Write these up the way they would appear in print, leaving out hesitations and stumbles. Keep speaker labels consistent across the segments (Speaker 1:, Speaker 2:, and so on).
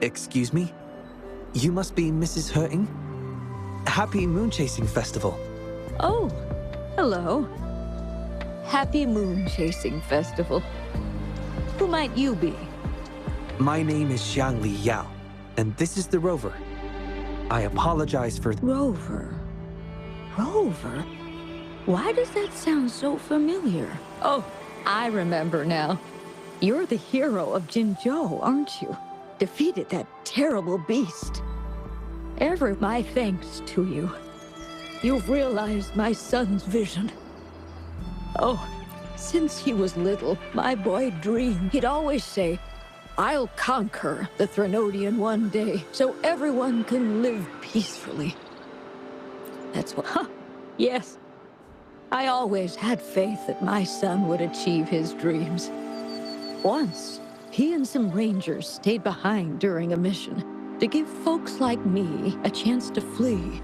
Speaker 1: Excuse me? You must be Mrs. Wuthering? Happy Moon Chasing Festival.
Speaker 2: Oh, hello. Happy Moon Chasing Festival. Who might you be?
Speaker 1: My name is Xiangli Yao, and this is the Rover. I apologize for...
Speaker 2: Rover? Rover? Why does that sound so familiar? Oh, I remember now. You're the hero of Jinzhou, aren't you? Defeated that terrible beast. Ever my thanks to you. You've realized my son's vision. Oh, since he was little, my boy dreamed. He'd always say, I'll conquer the Threnodian one day, so everyone can live peacefully. That's what... Yes. I always had faith that my son would achieve his dreams. Once, he and some rangers stayed behind during a mission to give folks like me a chance to flee.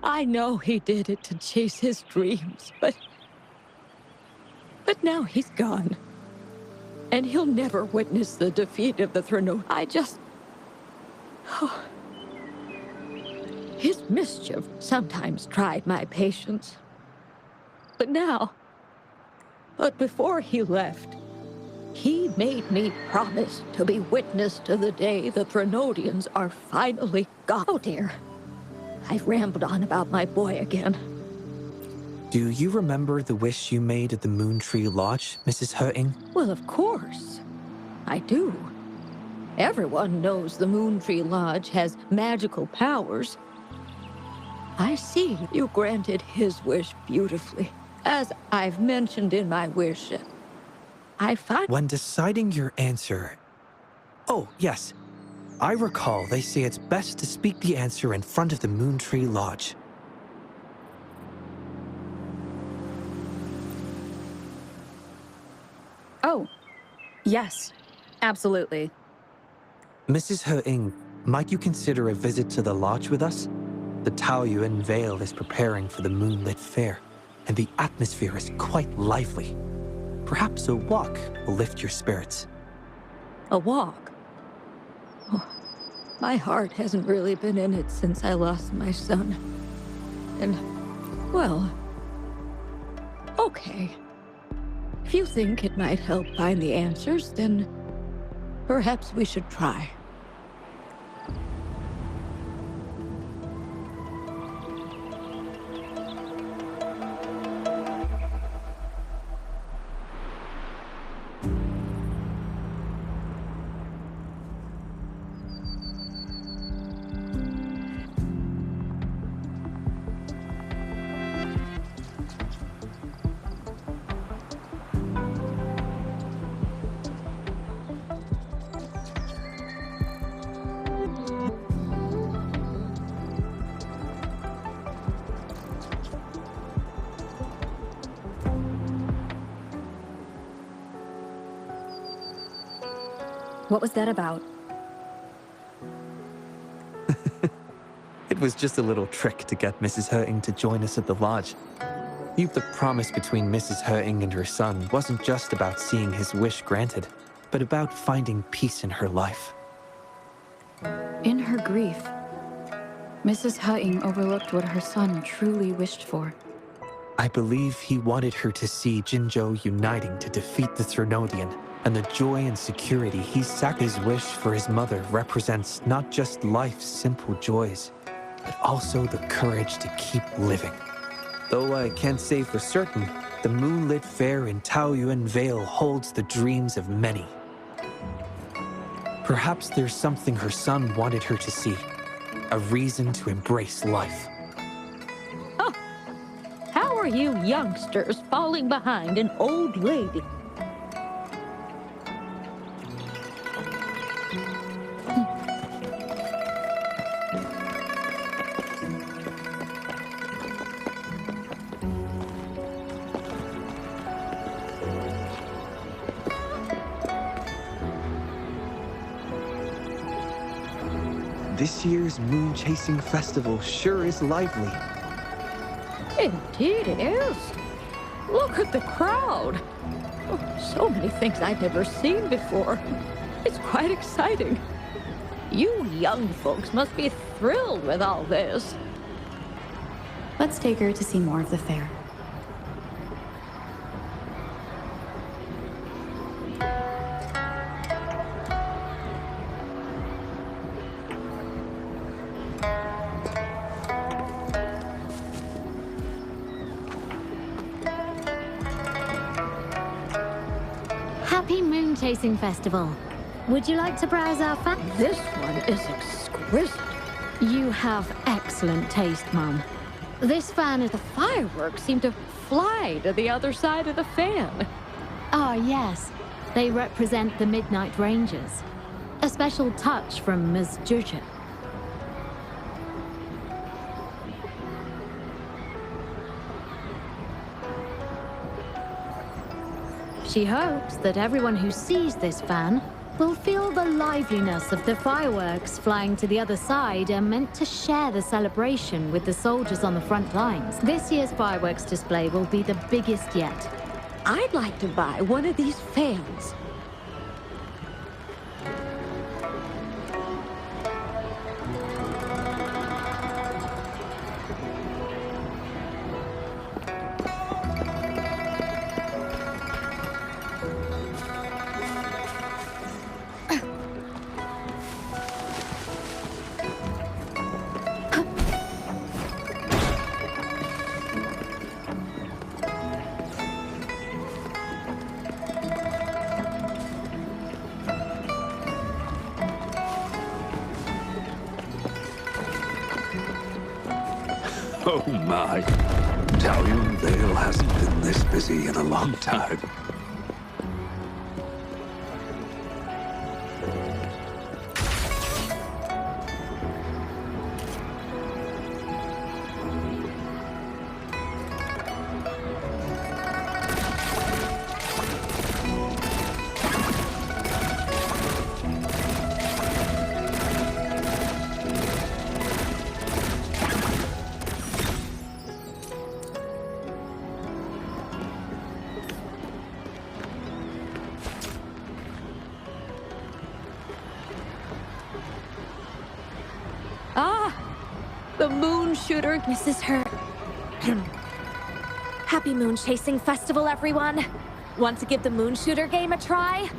Speaker 2: I know he did it to chase his dreams, but now he's gone. And he'll never witness the defeat of the Threnodian. Oh. His mischief sometimes tried my patience. But before he left, he made me promise to be witness to the day the Threnodians are finally gone. Oh dear, I've rambled on about my boy again.
Speaker 1: Do you remember the wish you made at the Moon Tree Lodge, Mrs. Wuthering?
Speaker 2: Well, of course, I do. Everyone knows the Moon Tree Lodge has magical powers. I see you granted his wish beautifully. As I've mentioned in my wish, I find...
Speaker 1: When deciding your answer... Oh, yes. I recall they say it's best to speak the answer in front of the Moon Tree Lodge.
Speaker 3: Oh, yes. Absolutely.
Speaker 1: Mrs. Wuthering, might you consider a visit to the lodge with us? The Taoyuan Vale is preparing for the moonlit fair, and the atmosphere is quite lively. Perhaps a walk will lift your spirits.
Speaker 2: A walk? Oh, my heart hasn't really been in it since I lost my son. And, well, okay. If you think it might help find the answers, then perhaps we should try.
Speaker 3: What was that about?
Speaker 1: It was just a little trick to get Mrs. Wuthering to join us at the lodge. The promise between Mrs. Wuthering and her son wasn't just about seeing his wish granted, but about finding peace in her life.
Speaker 3: In her grief, Mrs. Wuthering overlooked what her son truly wished for.
Speaker 1: I believe he wanted her to see Jinzhou uniting to defeat the Threnodian, and the joy and security he sacrificed. His wish for his mother represents not just life's simple joys, but also the courage to keep living. Though I can't say for certain, the moonlit fair in Taoyuan Vale holds the dreams of many. Perhaps there's something her son wanted her to see, a reason to embrace life.
Speaker 2: Oh, how are you youngsters falling behind an old lady?
Speaker 1: This year's Moon Chasing Festival sure is lively.
Speaker 2: Indeed it is. Look at the crowd. Oh, so many things I've never seen before. It's quite exciting. You young folks must be thrilled with all this.
Speaker 3: Let's take her to see more of the fair.
Speaker 4: Happy Moon Chasing Festival. Would you like to browse our
Speaker 2: This one is exquisite.
Speaker 4: You have excellent taste, Mum.
Speaker 2: This fan is the fireworks seem to fly to the other side of the fan.
Speaker 4: Ah, yes. They represent the Midnight Rangers. A special touch from Ms. Juja. She hopes that everyone who sees this fan will feel the liveliness of the fireworks flying to the other side and meant to share the celebration with the soldiers on the front lines. This year's fireworks display will be the biggest yet.
Speaker 2: I'd like to buy one of these fans.
Speaker 5: Oh my. Taoyuan Vale hasn't been this busy in a long time.
Speaker 2: The moon shooter.
Speaker 6: This is her. Happy Moon Chasing Festival, everyone! Want to give the moon shooter game a try?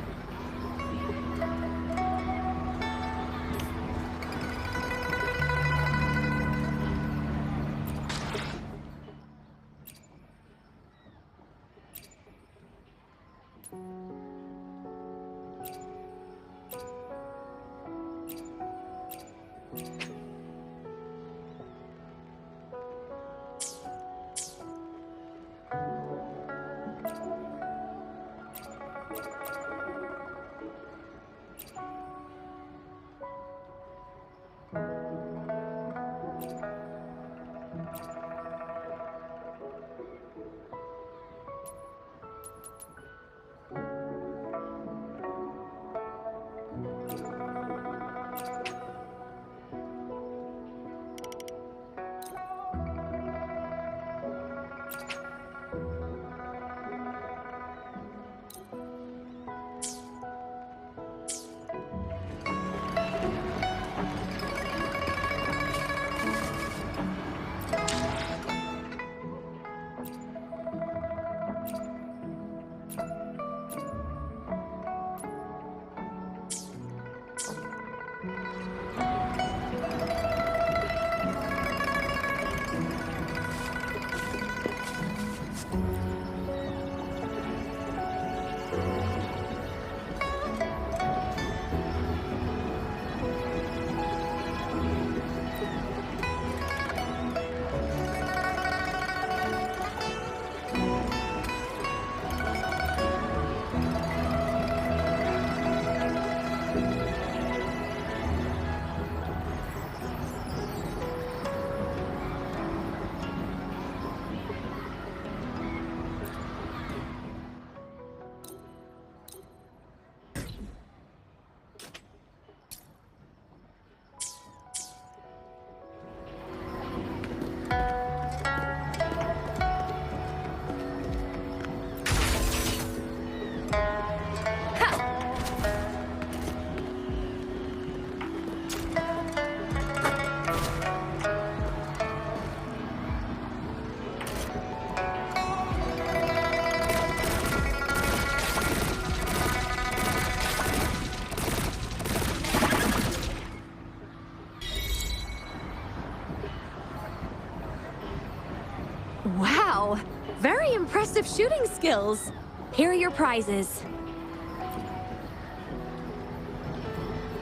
Speaker 6: Wow! Very impressive shooting skills. Here are your prizes.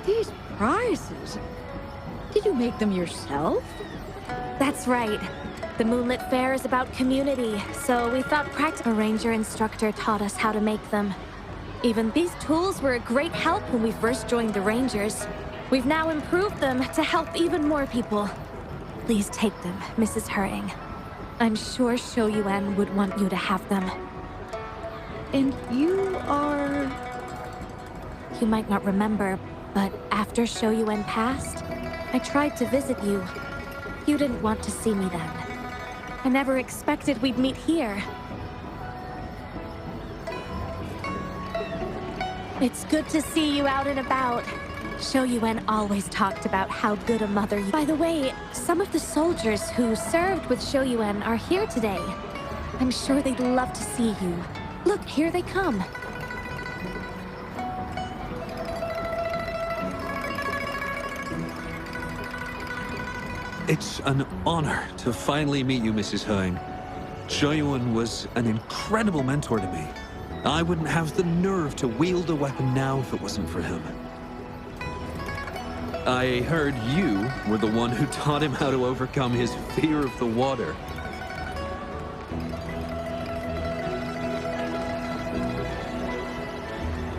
Speaker 2: These prizes? Did you make them yourself?
Speaker 6: That's right. The Moonlit Fair is about community, so we thought a ranger instructor taught us how to make them. Even these tools were a great help when we first joined the Rangers. We've now improved them to help even more people. Please take them, Mrs. Hurting. I'm sure Shou Yuan would want you to have them.
Speaker 2: And you are...
Speaker 6: You might not remember, but after Shou Yuan passed, I tried to visit you. You didn't want to see me then. I never expected we'd meet here. It's good to see you out and about. Shou Yuan always talked about how good a mother you... By the way, some of the soldiers who served with Shou Yuan are here today. I'm sure they'd love to see you. Look, here they come.
Speaker 5: It's an honor to finally meet you, Mrs. Hurting. Shou Yuan was an incredible mentor to me. I wouldn't have the nerve to wield a weapon now if it wasn't for him. I heard you were the one who taught him how to overcome his fear of the water.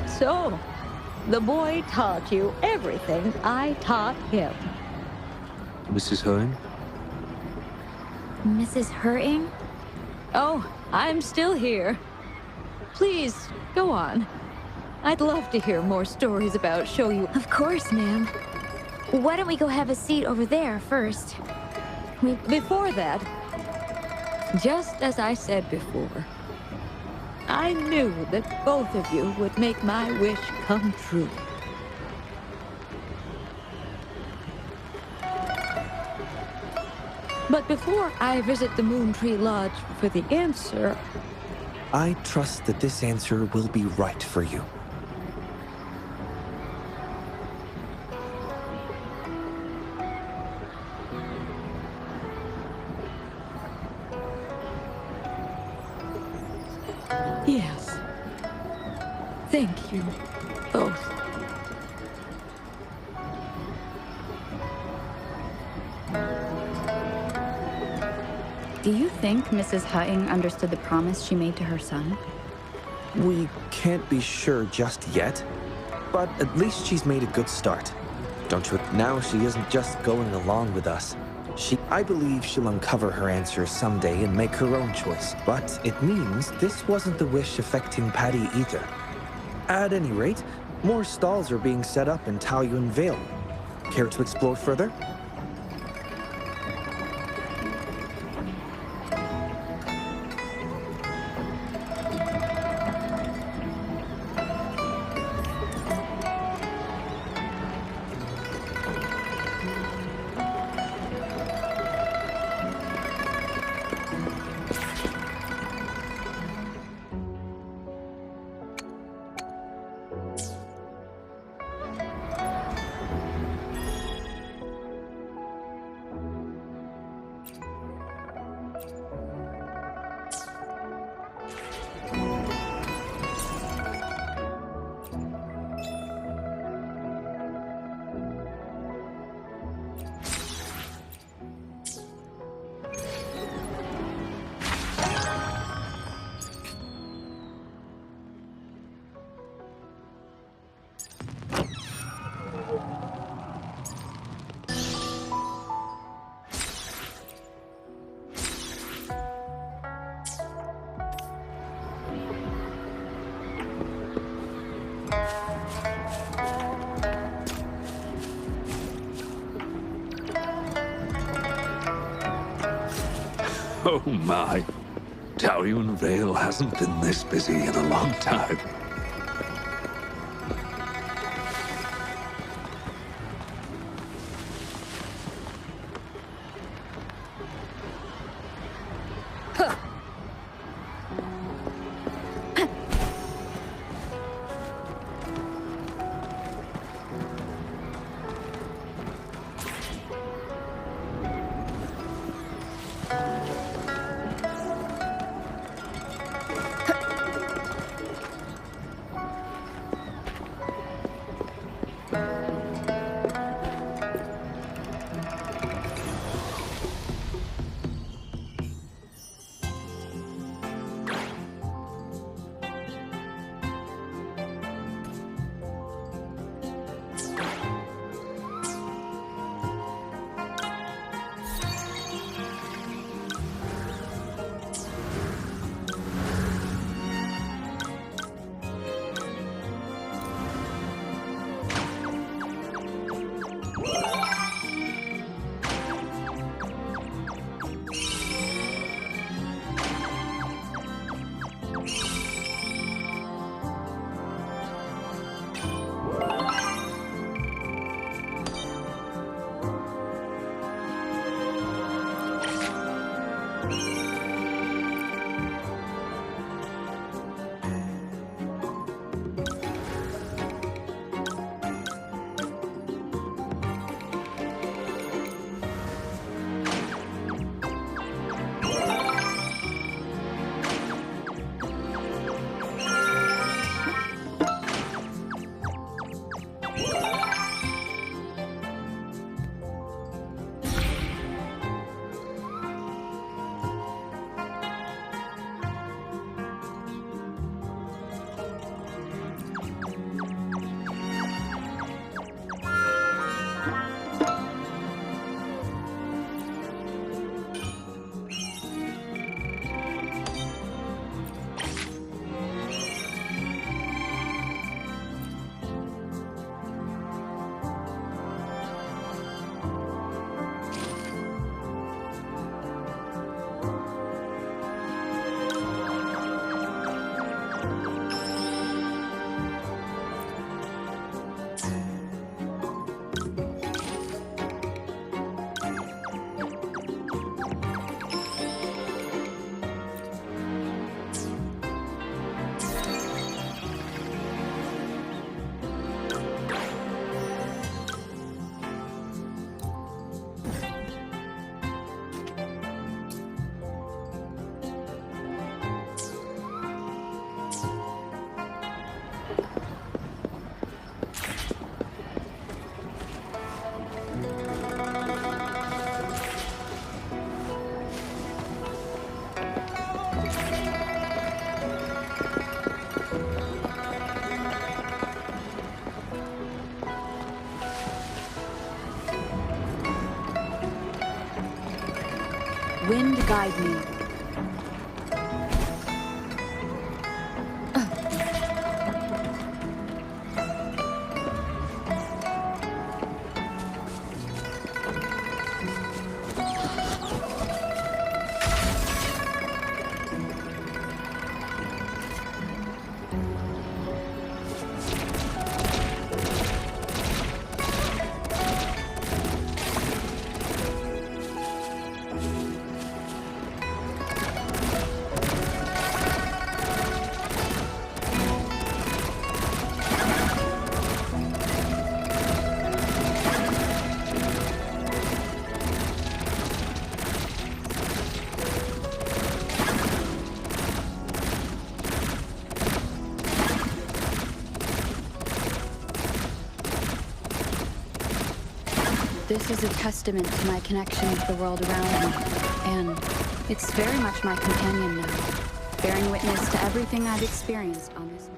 Speaker 2: So, the boy taught you everything I taught him.
Speaker 5: Mrs. Hurting?
Speaker 3: Mrs. Hurting?
Speaker 2: Oh, I'm still here. Please, go on. I'd love to hear more stories about Shou Yuan.
Speaker 3: Of course, ma'am. Why don't we go have a seat over there first?
Speaker 2: Before that, just as I said before, I knew that both of you would make my wish come true. But before I visit the Moon Tree Lodge for the answer,
Speaker 1: I trust that this answer will be right for you.
Speaker 2: yes. Thank you, both.
Speaker 3: Do you think Mrs. Hutting understood the promise she made to her son?
Speaker 1: We can't be sure just yet, but at least she's made a good start. Don't you? Now she isn't just going along with us. I believe she'll uncover her answers someday and make her own choice. But it means this wasn't the wish affecting Patty either. At any rate, more stalls are being set up in Taoyuan Vale. Care to explore further?
Speaker 5: Oh my. Taoyuan Vale hasn't been this busy in a long time.
Speaker 3: Wind guide me. This is a testament to my connection with the world around me, and it's very much my companion now, bearing witness to everything I've experienced on this.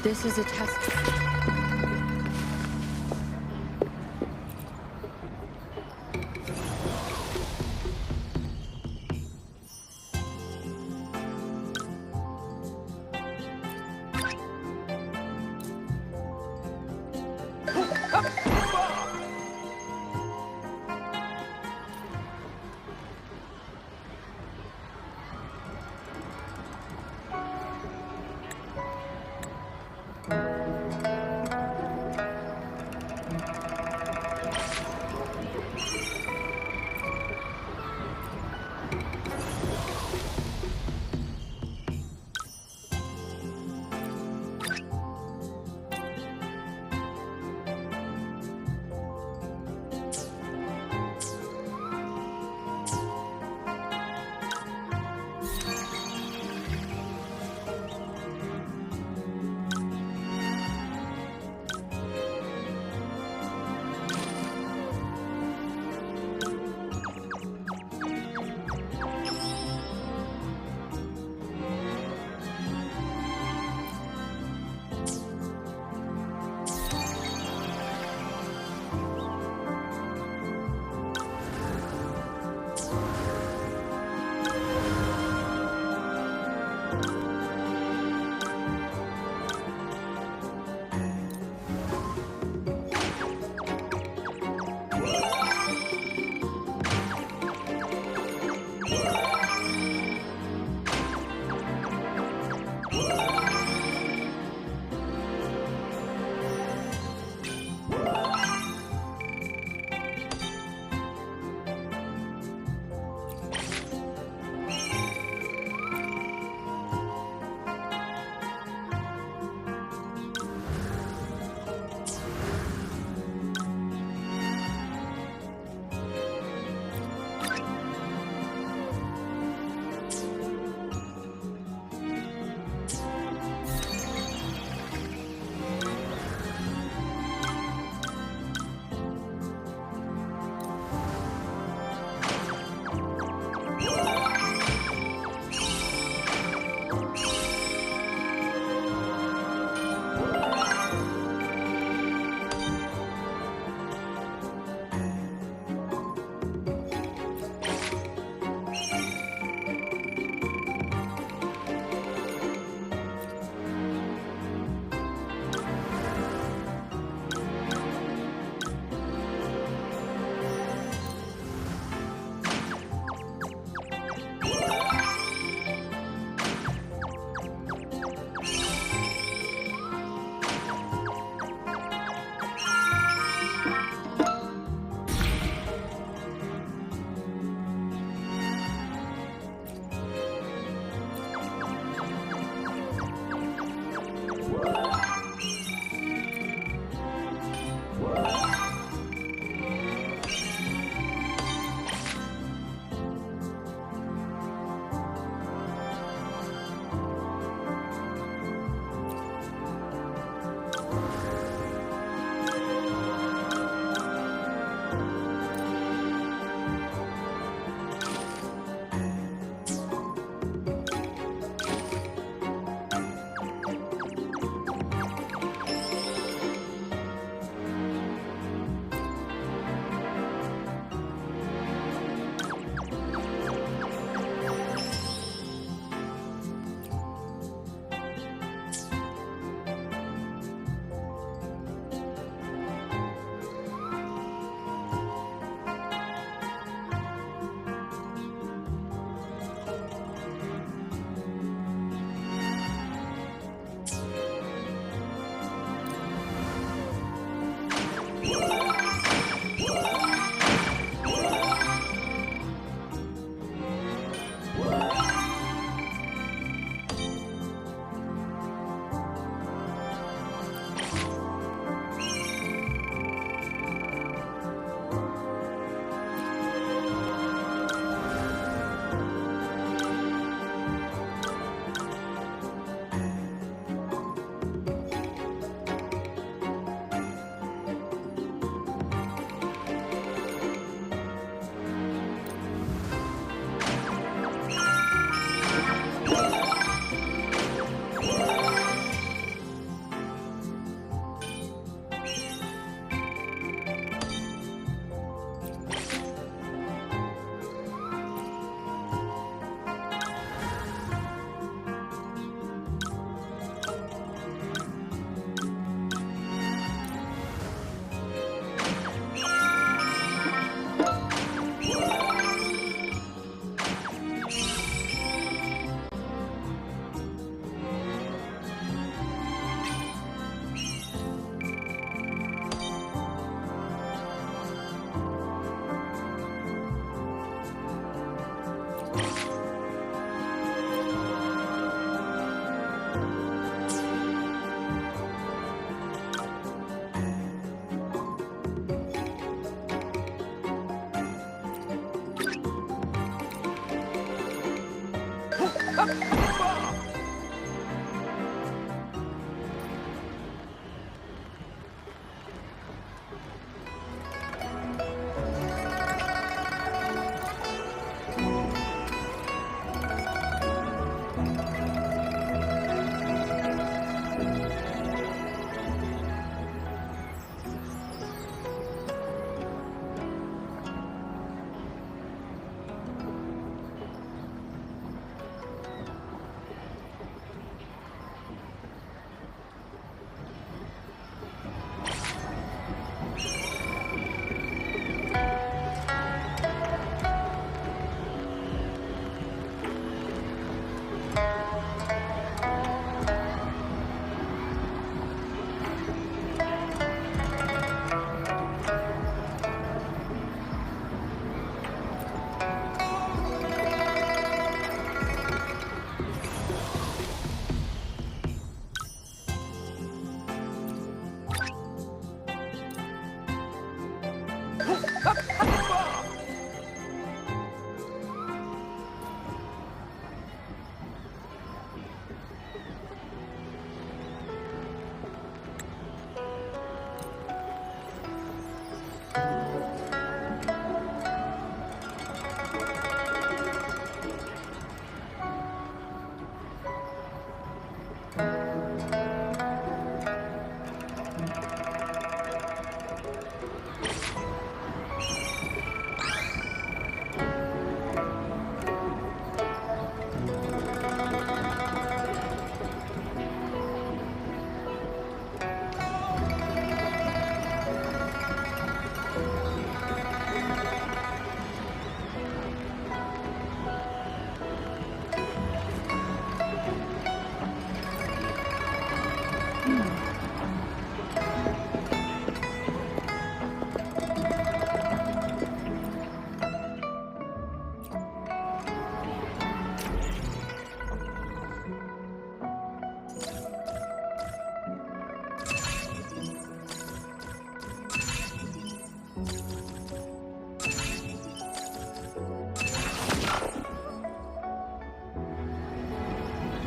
Speaker 3: This is a test.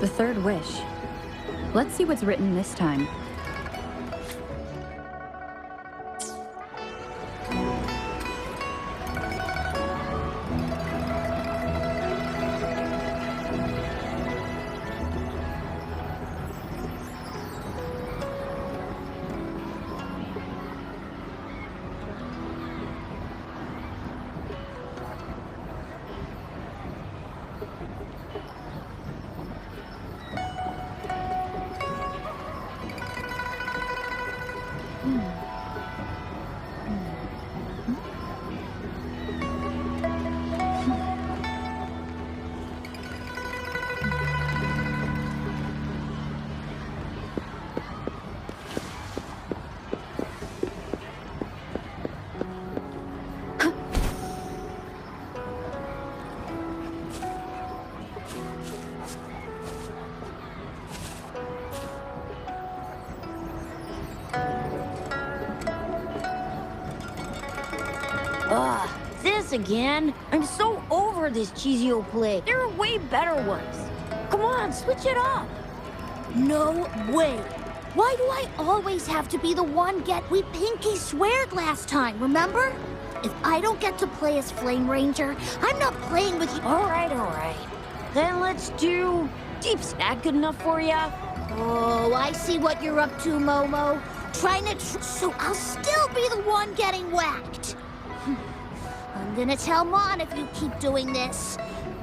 Speaker 3: The third wish. Let's see what's written this time.
Speaker 6: Ugh, this again? I'm so over this cheesy old play. There are way better ones. Come on, switch it up. No way. Why do I always have to be the one we pinky sweared last time, remember? If I don't get to play as Flame Ranger, I'm not playing with you. All right. Then let's do... Deep's that good enough for ya? Oh, I see what you're up to, Momo. Trying to... So I'll still be the one getting whacked. I'm gonna tell Mon if you keep doing this.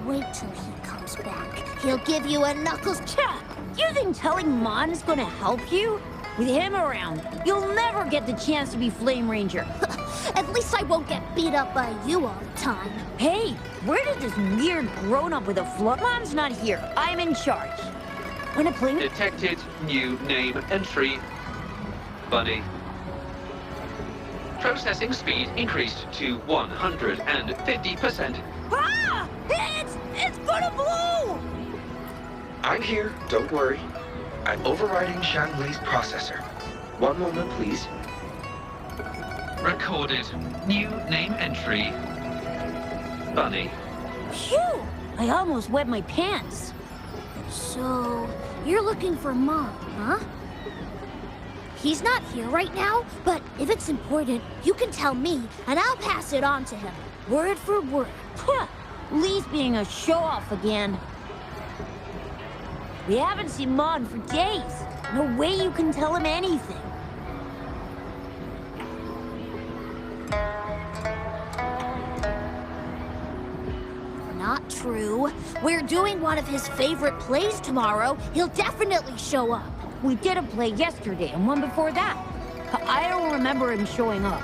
Speaker 6: Wait till he comes back. He'll give you a knuckles chop. You think telling Mon is gonna help you? With him around, you'll never get the chance to be Flame Ranger. At least I won't get beat up by you all the time. Hey, where did this weird grown-up with a fluff? Mom's not here. I'm in charge. Wanna play?
Speaker 7: Detected new name entry. Bunny. Processing speed increased to 150%.
Speaker 6: Ah! It's gonna blow!
Speaker 8: I'm here, don't worry. I'm overriding Shangli's processor. One moment, please.
Speaker 7: Recorded new name entry. Bunny.
Speaker 6: Phew! I almost wet my pants.
Speaker 9: So, you're looking for Mom, huh? He's not here right now, but if it's important, you can tell me, and I'll pass it on to him, word for word.
Speaker 10: Lee's being a show-off again. We haven't seen Ma for days. No way you can tell him anything.
Speaker 9: Not true. We're doing one of his favorite plays tomorrow. He'll definitely show up.
Speaker 10: We did a play yesterday and one before that. I don't remember him showing up.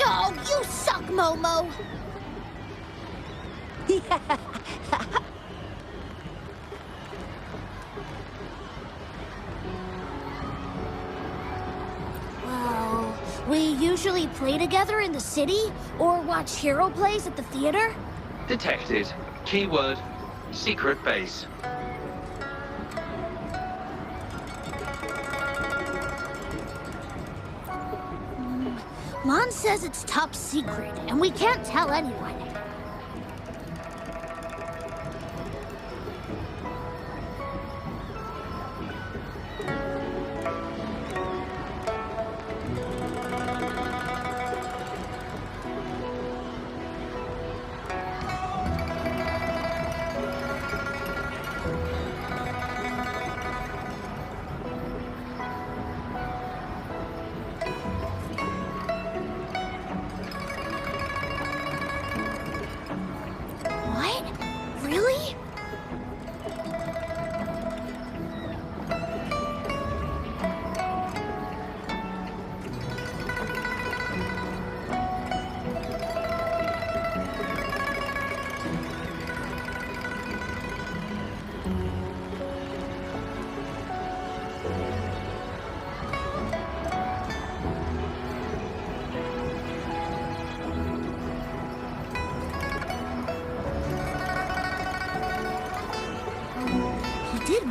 Speaker 9: Oh, you suck, Momo! Well, we usually play together in the city or watch hero plays at the theater.
Speaker 7: Detected. Keyword, secret base.
Speaker 9: Lon says it's top secret, and we can't tell anyone.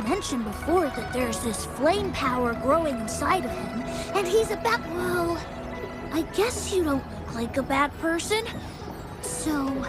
Speaker 9: Mentioned before that there's this flame power growing inside of him, and he's about, well, I guess you don't look like a bad person, so...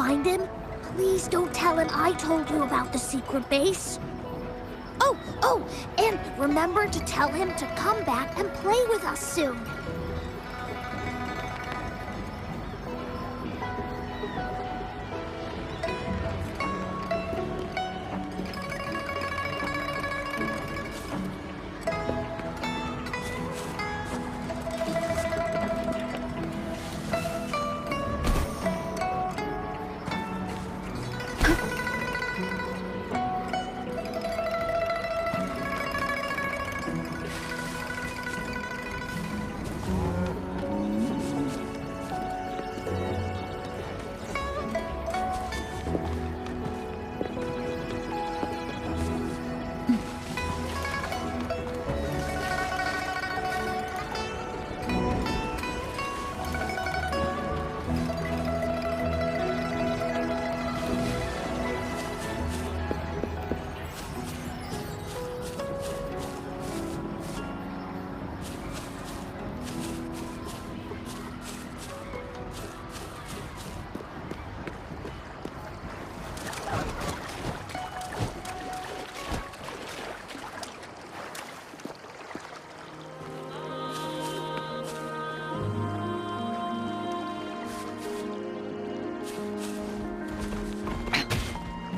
Speaker 9: find him, please don't tell him I told you about the secret base. Oh, and remember to tell him to come back and play with us soon.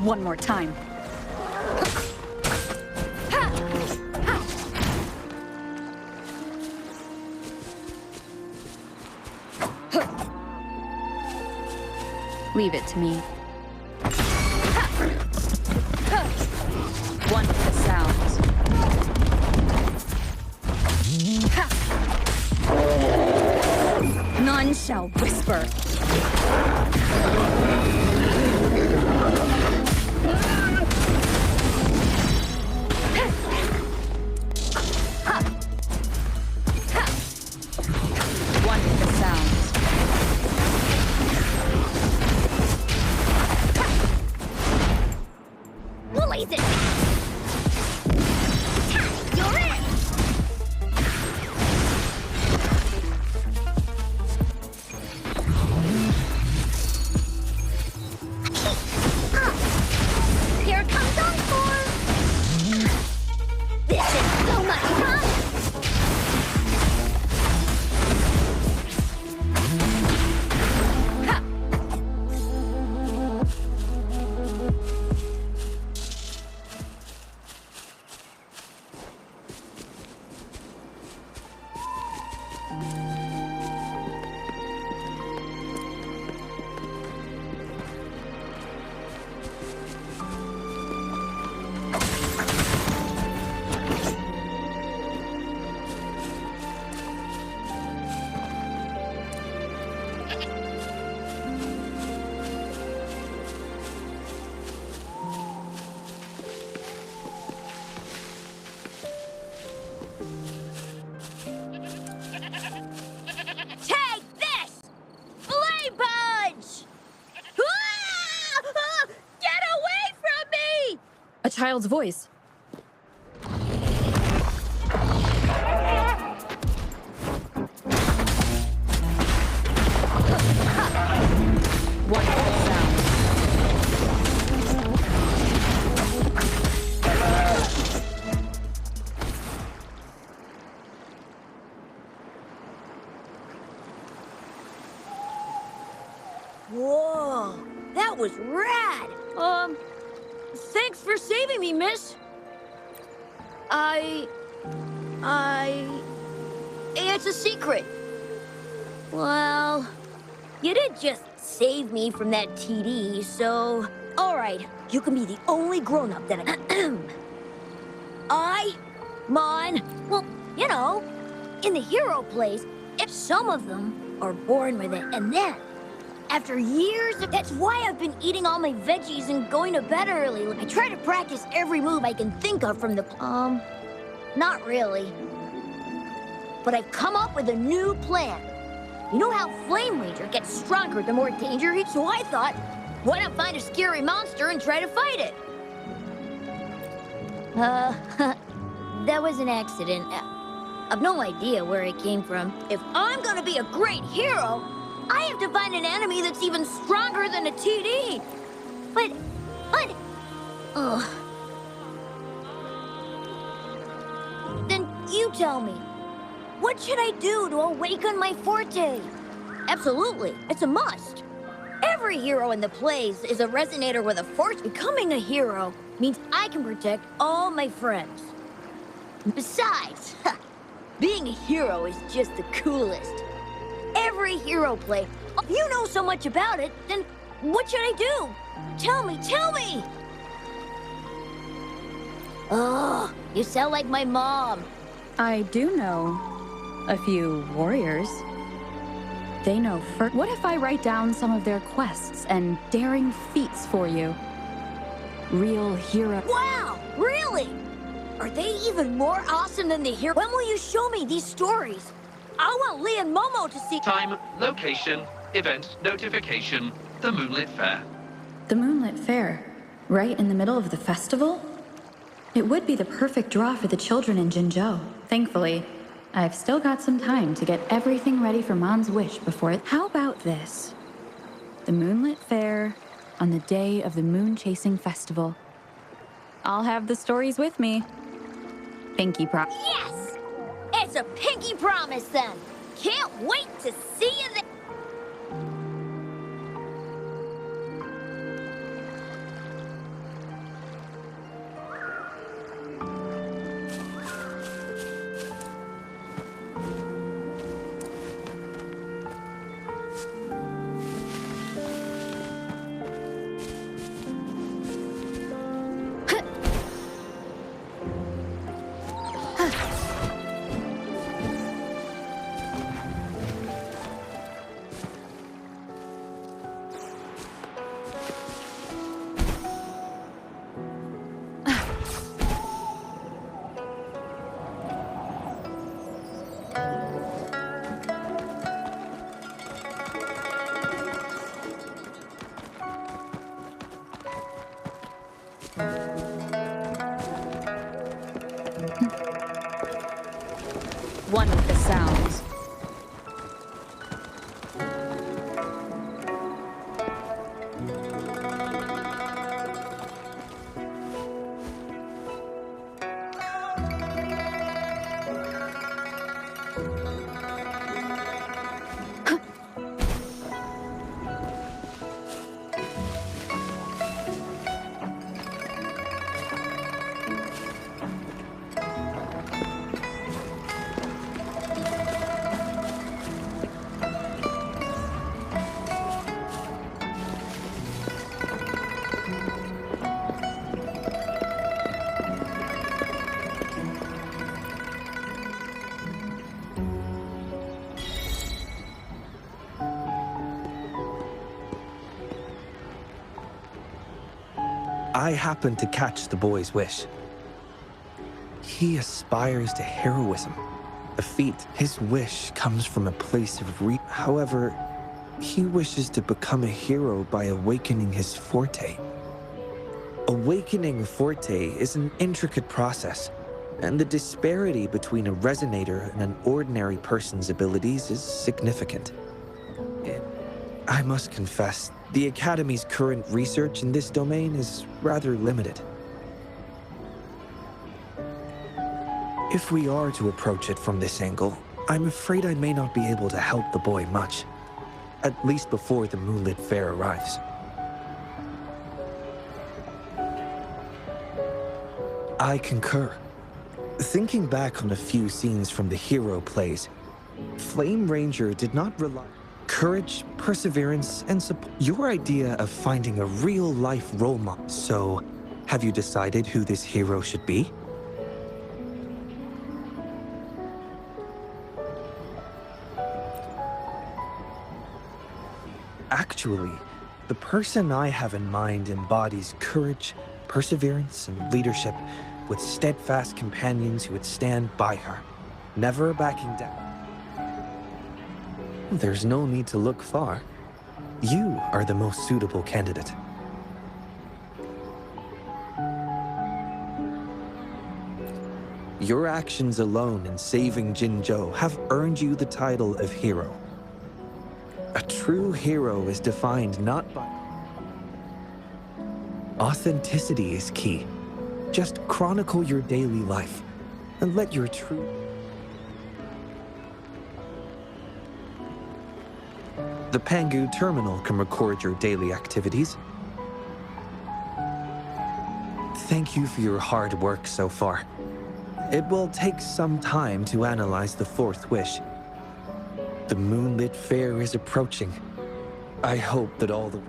Speaker 3: One more time. Leave it to me. One with the sounds. None shall whisper. One with the sounds.
Speaker 9: Blaze it! You're in! Here comes Encore! This is so much fun! Take this! Flame Punch! Ah! Get away from me!
Speaker 3: A child's voice. One with the sounds.
Speaker 10: Whoa, that was rad. Thanks for saving me, miss. It's a secret. Well, you did just save me from that TD, so... All right, you can be the only grown-up that well, you know, in the hero plays, some of them are born with it, and then, after years that's why I've been eating all my veggies and going to bed early. I try to practice every move I can think of from the... not really. But I've come up with a new plan. You know how Flame Ranger gets stronger the more danger he... So I thought, why not find a scary monster and try to fight it? That was an accident. I've no idea where it came from. If I'm gonna be a great hero, I have to find an enemy that's even stronger than a TD. But, ugh. Then you tell me, what should I do to awaken my forte? Absolutely, it's a must. Every hero in the plays is a resonator with a force. Becoming a hero means I can protect all my friends. Besides, being a hero is just the coolest. Every hero play, if you know so much about it, then what should I do? Tell me! Oh, you sound like my mom.
Speaker 3: I do know a few warriors. They know first. What if I write down some of their quests and daring feats for you? Real hero.
Speaker 10: Wow, really? Are they even more awesome than the hero? When will you show me these stories? I want Lee and Momo to see.
Speaker 7: Time, location, event, notification, the Moonlit Fair.
Speaker 3: The Moonlit Fair, right in the middle of the festival? It would be the perfect draw for the children in Jinzhou. Thankfully, I've still got some time to get everything ready for Mon's wish before it. How about this? The Moonlit Fair on the day of the Moon Chasing Festival. I'll have the stories with me. Pinky promise.
Speaker 10: Yes! It's a pinky promise then. Can't wait to see you there.
Speaker 3: One with the sounds.
Speaker 1: I happened to catch the boy's wish. He aspires to heroism, a feat. His wish comes from a place of However, he wishes to become a hero by awakening his forte. Awakening forte is an intricate process, and the disparity between a resonator and an ordinary person's abilities is significant. I must confess, the Academy's current research in this domain is rather limited. If we are to approach it from this angle, I'm afraid I may not be able to help the boy much, at least before the Moonlit Fair arrives. I concur. Thinking back on a few scenes from the hero plays, Flame Ranger did not rely on courage, perseverance, and support. Your idea of finding a real-life role model. So, have you decided who this hero should be? Actually, the person I have in mind embodies courage, perseverance, and leadership with steadfast companions who would stand by her, never backing down. There's no need to look far. You are the most suitable candidate. Your actions alone in saving Jinzhou have earned you the title of hero. A true hero is defined not by... Authenticity is key. Just chronicle your daily life, and let your true... The Pangu terminal can record your daily activities. Thank you for your hard work so far. It will take some time to analyze the fourth wish. The moonlit fair is approaching. I hope that all the...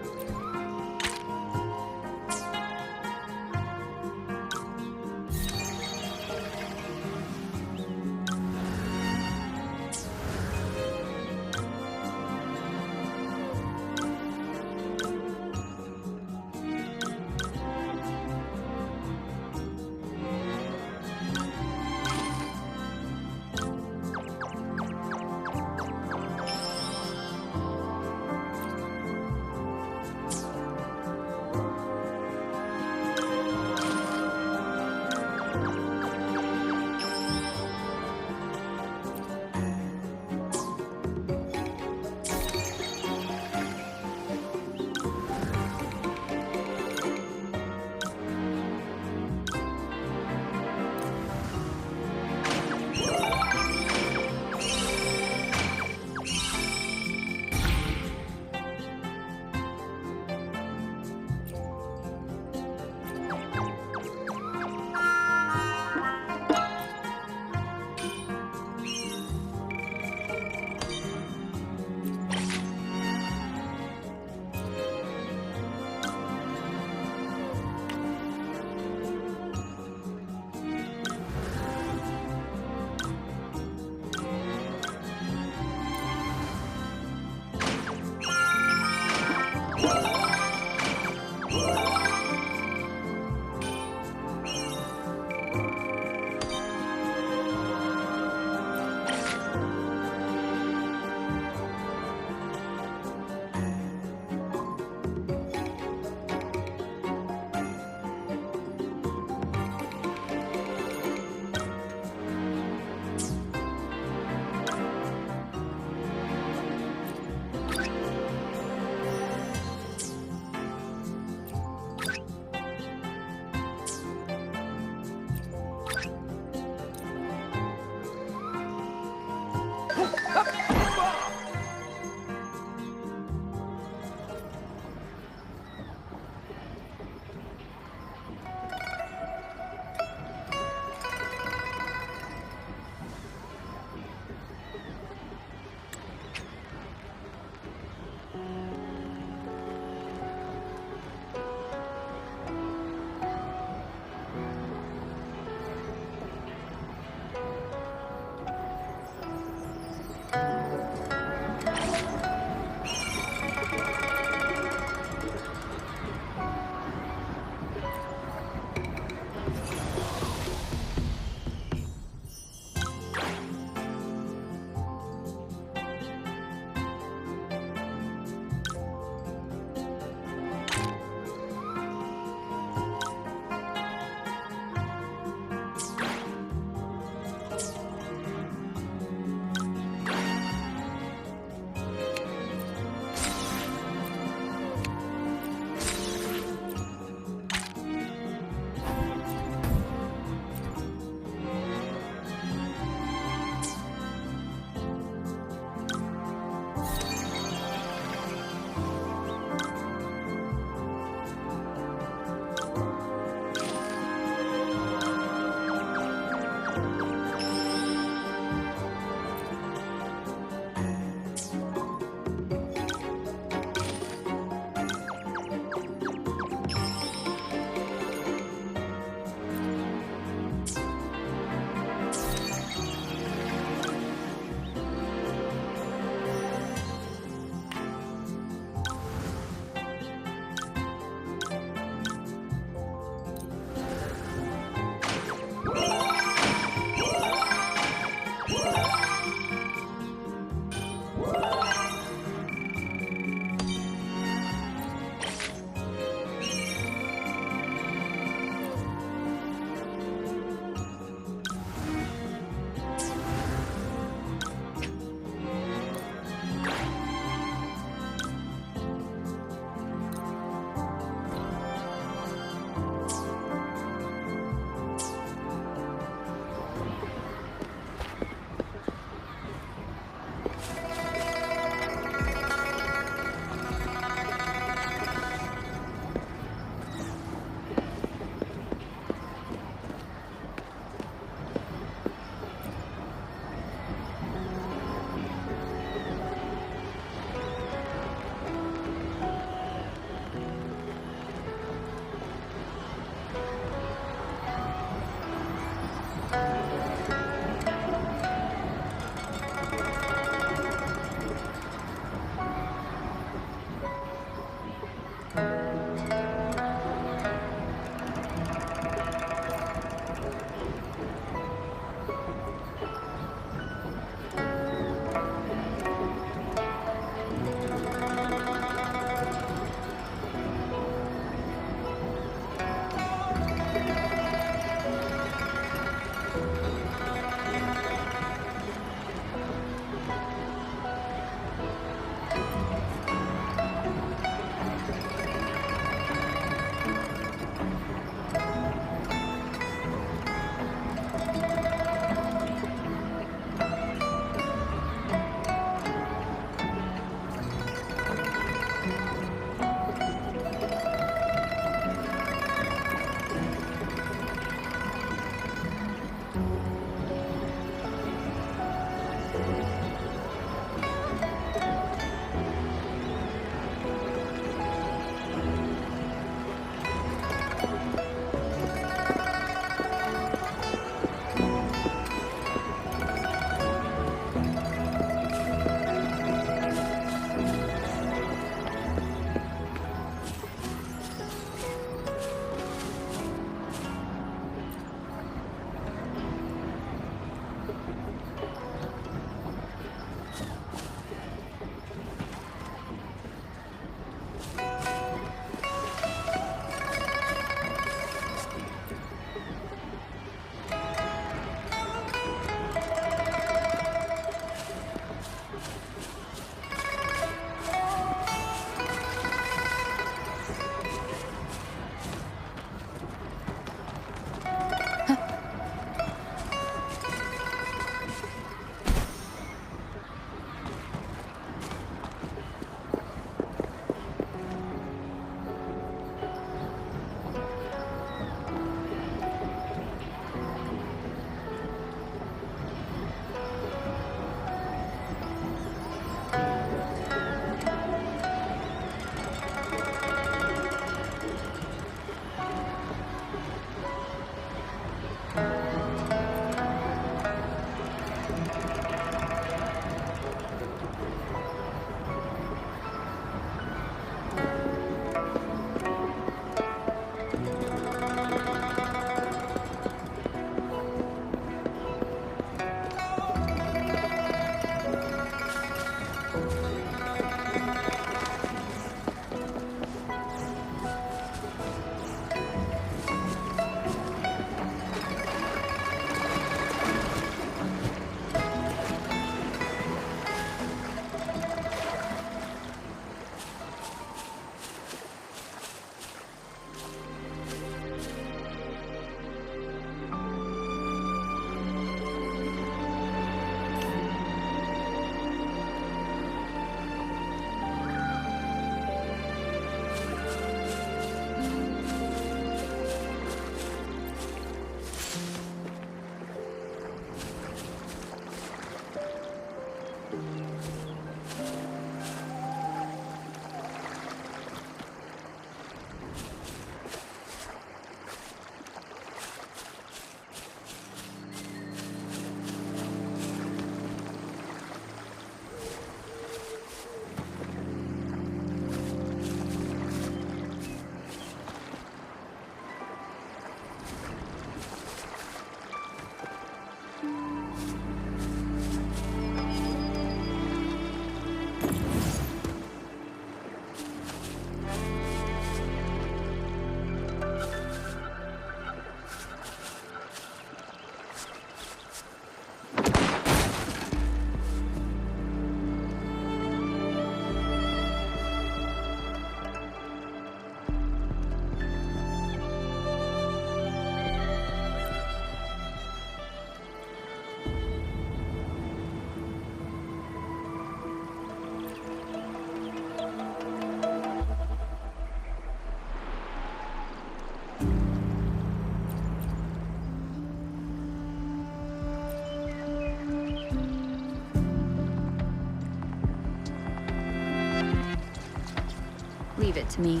Speaker 3: leave it to me.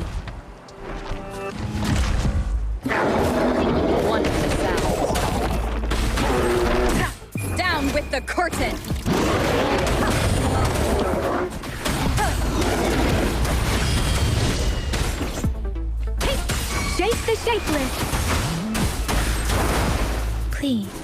Speaker 2: Wonderful sound. Down with the curtain!
Speaker 6: Shake the shapeless!
Speaker 3: Please.